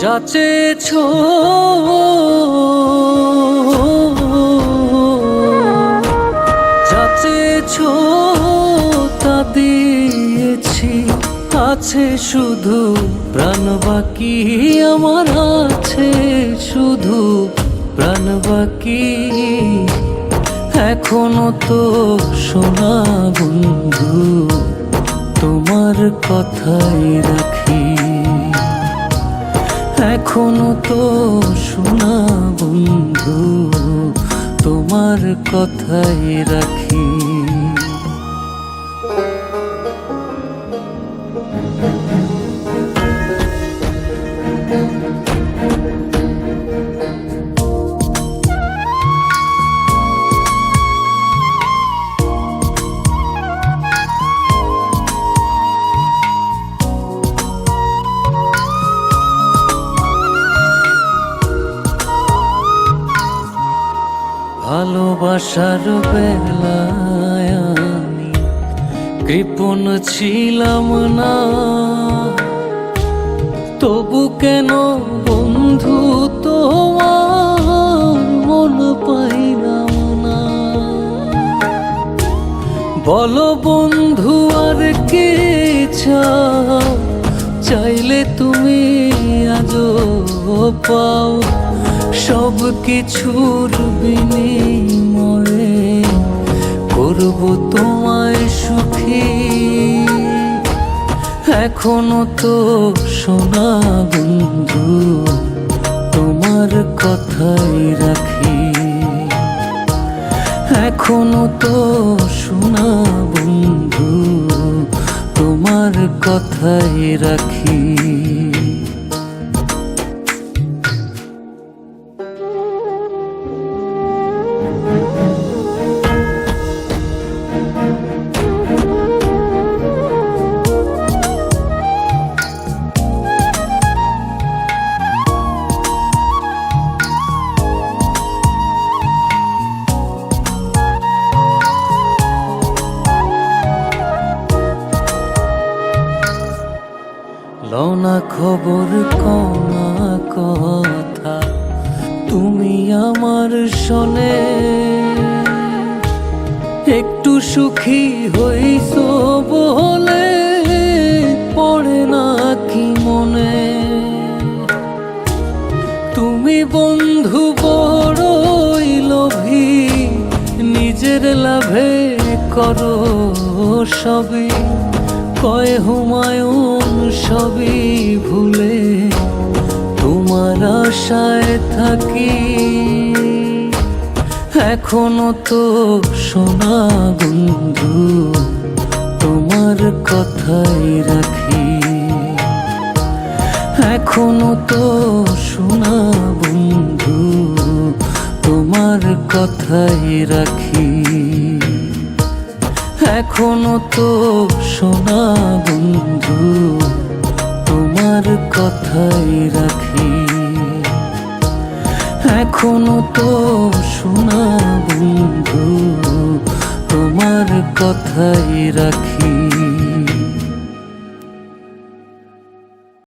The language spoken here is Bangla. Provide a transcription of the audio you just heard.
যাচেছো যাচেছো তা দিয়েছি, আছে শুধু প্রাণ বাকি, আমার আছে শুধু প্রাণ বাকি। এখনো তো শোনা বন্ধু তোমার কথাই রাখি, এখনো তো শোনা বন্ধু তোমার কথাই রাখি। ভালোবাসার বেলায় আমি কৃপণ ছিলাম না, তবু কেন বন্ধু তোমার মন পাইলাম না। বলো বন্ধু আর কে চাও, চাইলে তুমি আজও পাও, সব কিছুর বিনিময়ে করব তোমায় সুখী। এখনো তো শোনা বন্ধু তোমার কথাই রাখি, এখনো তো শোনা বন্ধু তোমার কথাই রাখি। লওনা খবর কনা কথা তুমি আমার শোনে, একটু সুখী হইছো বলে পড়ে না কি মনে। তুমি বন্ধু বড়ই লোভী, নিজের লাভে করো সবই, কয় হুমায়ুন সবই ভুলে তোমার আশায় থাকি। এখনো তো শোনা বন্ধু তোমার কথাই রাখি, এখনো তো শোনা বন্ধু তোমার কথাই রাখি, এখনো তো শোনা বন্ধু তোমার কথাই রাখি, এখনো তো শোনা বন্ধু তোমার কথাই রাখি।